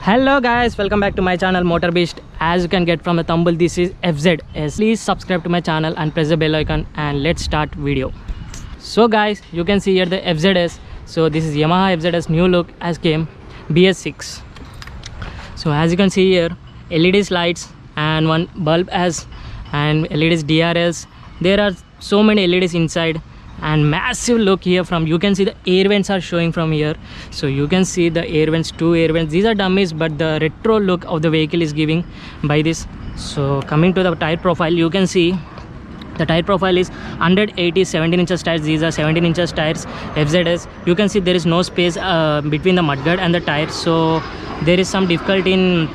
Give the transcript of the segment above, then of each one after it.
Hello guys, welcome back to my channel Motor Beast. As you can get from the thumbnail, this is FZS. Please subscribe to my channel and press the bell icon and let's start video. So guys, you can see here the FZS. So this is Yamaha FZS new look as came BS6. So as you can see here, LED lights and one bulb as and LEDs DRLs. There are so many LEDs inside and massive look here. From you can see the air vents are showing from here. So you can see the air vents, two air vents. These are dummies, but the retro look of the vehicle is giving by this. So coming to the tire profile, you can see the tire profile is 180 17 inches tires. These are 17 inches tires FZS. You can see there is no space between the mudguard and the tire, so there is some difficulty in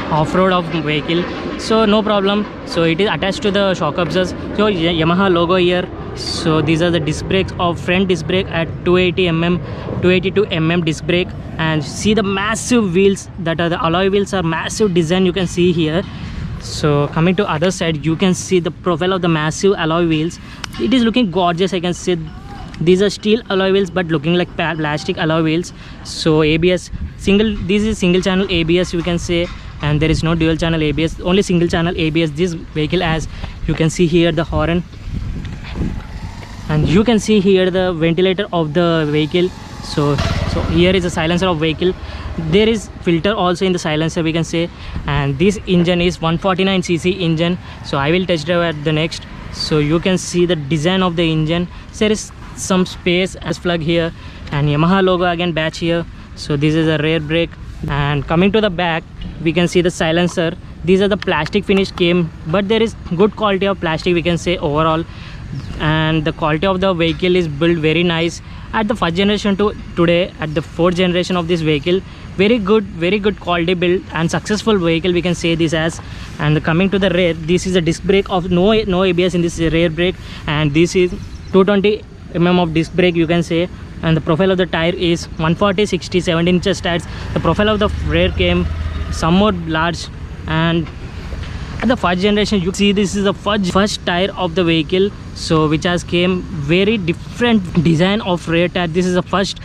off-road of vehicle, so no problem. So it is attached to the shock absorbers. So Yamaha logo here. So these are the disc brakes of front disc brake at 282 mm disc brake, and see the massive wheels that are the alloy wheels are massive design, you can see here. So coming to other side, you can see the profile of the massive alloy wheels. It is looking gorgeous. I can see these are steel alloy wheels but looking like plastic alloy wheels. So ABS single, this is single channel ABS you can say, and there is no dual channel ABS, only single channel ABS this vehicle. As you can see here the horn, and you can see here the ventilator of the vehicle. So here is the silencer of vehicle. There is filter also in the silencer we can say, and this engine is 149cc engine. So I will test drive at the next. So you can see the design of the engine. So there is some space as plug here, and Yamaha logo again batch here. So this is a rear brake, and coming to the back we can see the silencer. These are the plastic finish came, but there is good quality of plastic we can say overall, and the quality of the vehicle is built very nice at the first generation to today at the fourth generation of this vehicle. Very good quality build and successful vehicle we can say this as. And coming to the rear, this is a disc brake of no ABS in this rear brake, and this is 220 mm of disc brake you can say. And the profile of the tire is 140 60 17 inches tires. The profile of the rear came somewhat large, and at the first generation you see this is the first tire of the vehicle, so which has came very different design of rear tire. This is the first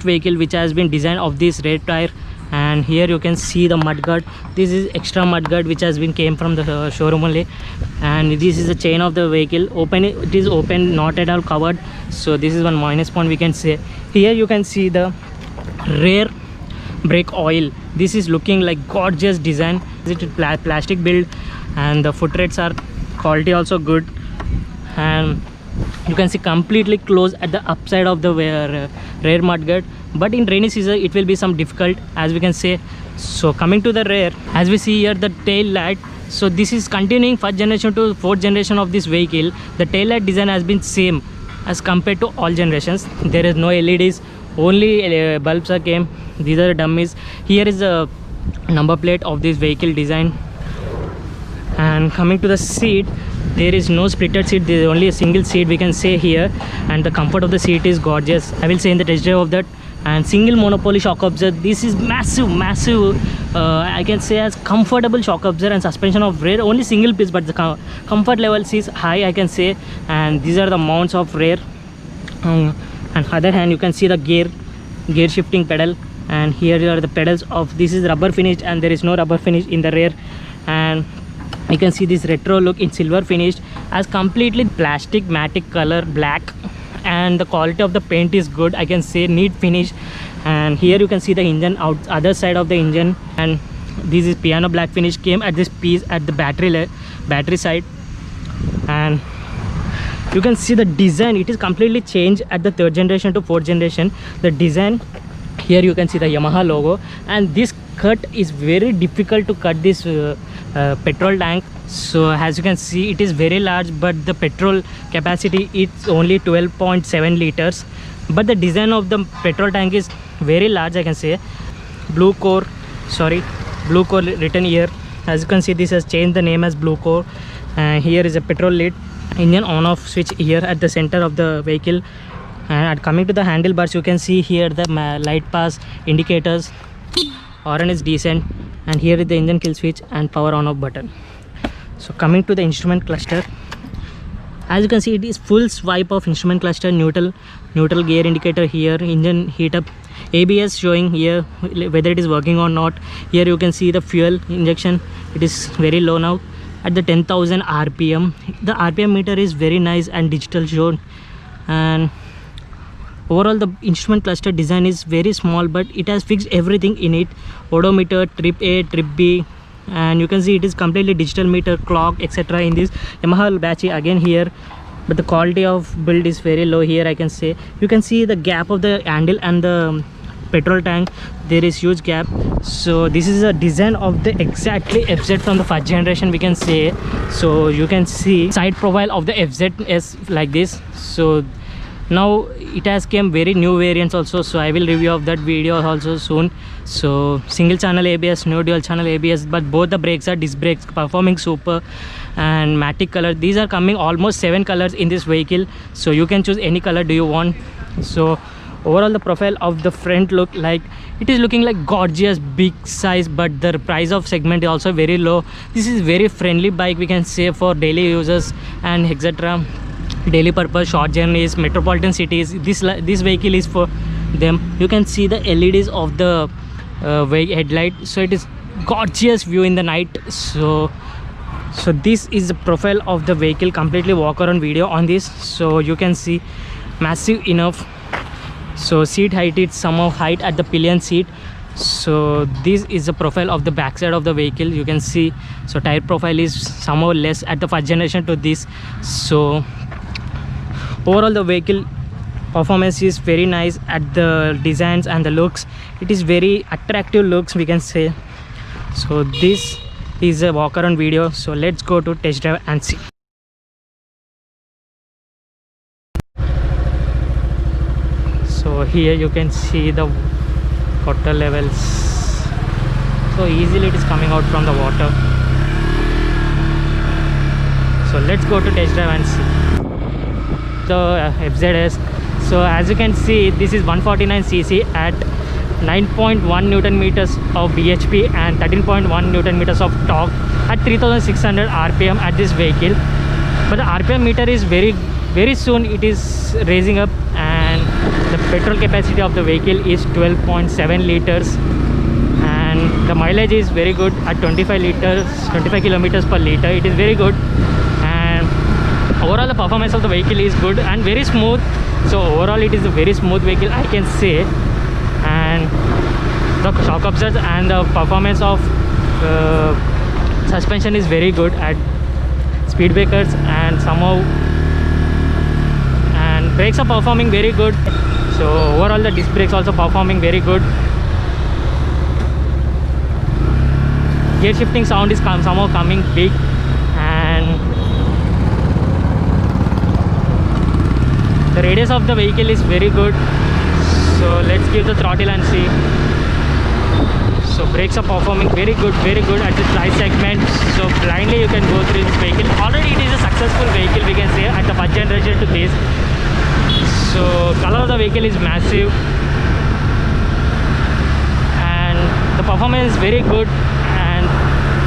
vehicle which has been designed of this rear tire. And here you can see the mudguard. This is extra mudguard which has been came from the showroom only. And this is the chain of the vehicle. It is open, not at all covered. So this is one minus point we can say. Here you can see the rear brake oil. This is looking like gorgeous design. It is plastic build, and the footrests are quality also good, and you can see completely closed at the upside of the rear mudguard. But in rainy season it will be some difficult as we can say. So coming to the rear, as we see here the tail light. So this is continuing first generation to fourth generation of this vehicle. The tail light design has been same as compared to all generations. There is no LEDs, only bulbs are came. These are dummies. Here is the number plate of this vehicle design. And coming to the seat, there is no splitted seat, there is only a single seat we can say here, and the comfort of the seat is gorgeous. I will say in the test drive of that. And single monopoly shock absorber. This is massive I can say as comfortable shock absorber and suspension of rear, only single piece, but the comfort level is high I can say. And these are the mounts of rear. And other hand you can see the gear shifting pedal, and here are the pedals of this is rubber finished, and there is no rubber finish in the rear. And you can see this retro look in silver finished as completely plastic matte color black, and the quality of the paint is good I can say, neat finish. And here you can see the engine other side of the engine, and this is piano black finish came at this piece at the battery side. And you can see the design, it is completely changed at the third generation to fourth generation. The design here you can see the Yamaha logo, and this cut is very difficult to cut this petrol tank. So as you can see it is very large, but the petrol capacity is only 12.7 liters, but the design of the petrol tank is very large I can say. Blue core written here. As you can see this has changed the name as Blue Core. Here is a petrol lid, engine on off switch here at the center of the vehicle. And coming to the handlebars, you can see here the light pass indicators. Horn is decent, and here is the engine kill switch and power on off button. So coming to the instrument cluster, as you can see it is full swipe of instrument cluster. Neutral gear indicator here, engine heat up ABS showing here whether it is working or not. Here you can see the fuel injection, it is very low now at the 10,000 rpm. The rpm meter is very nice and digital shown, and overall the instrument cluster design is very small, but it has fixed everything in it: odometer, trip A, trip B, and you can see it is completely digital meter, clock, etc. in this Yamaha battery again here. But the quality of build is very low here. I can say you can see the gap of the handle and the petrol tank, there is huge gap. So this is a design of the exactly FZ from the first generation, we can say. So you can see side profile of the FZ is like this. So now it has came very new variants also, so I will review of that video also soon. So single channel ABS, no dual channel ABS, but both the brakes are disc brakes, performing super, and matic color. These are coming almost 7 colors in this vehicle, so you can choose any color do you want. So overall the profile of the front look like it is looking like gorgeous big size, but the price of segment is also very low. This is very friendly bike, we can say, for daily users and etc, daily purpose, short journeys, metropolitan cities. This vehicle is for them. You can see the LEDs of the headlight, so it is gorgeous view in the night. So this is the profile of the vehicle, completely walk around video on this. So you can see massive enough. So seat height is somehow height at the pillion seat. So this is the profile of the backside of the vehicle, you can see. So tire profile is somehow less at the first generation to this. So overall the vehicle performance is very nice at the designs and the looks. It is very attractive looks, we can say. So this is a walk around video, so let's go to test drive and see. So here you can see the water levels, so easily it is coming out from the water. So let's go to test drive and see the FZS. So as you can see, this is 149cc at 9.1 Newton meters of bhp and 13.1 Newton meters of torque at 3600 rpm at this vehicle. But the rpm meter is very soon it is raising up, and the petrol capacity of the vehicle is 12.7 liters, and the mileage is very good at 25 kilometers per liter. It is very good, and overall the performance of the vehicle is good and very smooth. So overall it is a very smooth vehicle, I can say. And the shock absorbers and the performance of suspension is very good at speed breakers, and somehow and brakes are performing very good. So overall the disc brakes also performing very good. Gear shifting sound is somehow coming big, and the radius of the vehicle is very good. So let's give the throttle and see. So brakes are performing very good at this price segment. So blindly you can go through this vehicle. Already it is a successful vehicle, we can say, at the first generation to this. So color of the vehicle is massive, and the performance is very good, and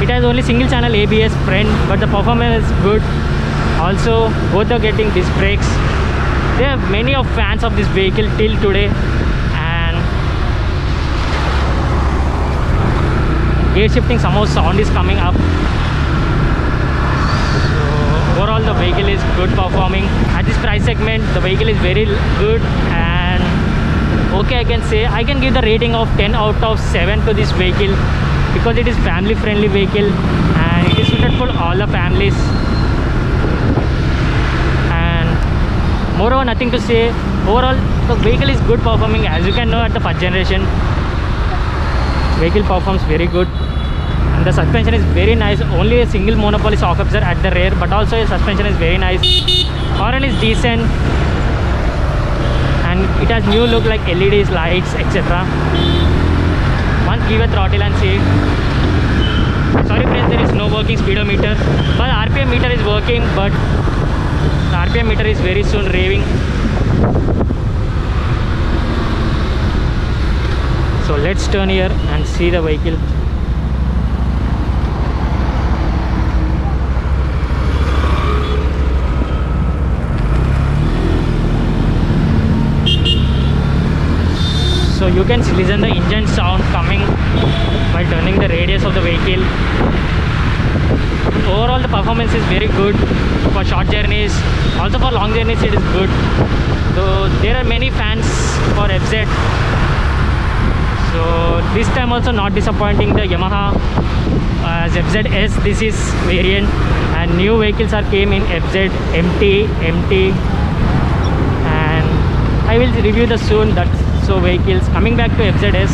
it has only single channel ABS front, but the performance is good. Also both are getting disc brakes. There are many of fans of this vehicle till today, and gear shifting somehow sound is coming up. So overall the vehicle is good performing at this price segment. The vehicle is very good, and okay, I can say I can give the rating of 10 out of 7 to this vehicle, because it is family friendly vehicle and it is suited for all the families. Moreover, nothing to say. Overall the vehicle is good performing. As you can know, at the first generation vehicle performs very good, and the suspension is very nice. Only a single monopoly shock absorber at the rear, but also the suspension is very nice. Horn is decent, and it has new look like LEDs, lights, etc. Once give a throttle and see. Sorry friends, there is no working speedometer, but RPM meter is working, but the RPM meter is very soon raving. So let's turn here and see the vehicle. So you can listen the engine sound coming while turning the radius of the vehicle. Overall the performance is very good for short journeys, also for long journeys it is good. So there are many fans for FZ. So this time also not disappointing, the Yamaha as FZS this is variant, and new vehicles are came in FZ, MT, and I will review the soon that so vehicles. Coming back to FZS,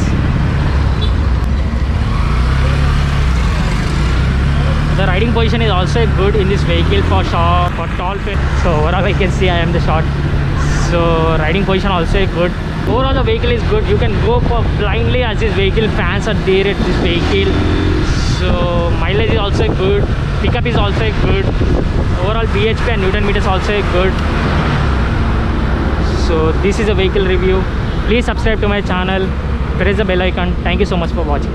the riding position is also good in this vehicle for short, for tall fit. So overall I can see I am the short, so riding position also good. Overall the vehicle is good, you can go for blindly as this vehicle, fans are there at this vehicle. So mileage is also good, pickup is also good, overall bhp and newton meters also good. So this is a vehicle review. Please subscribe to my channel, press the bell icon. Thank you so much for watching.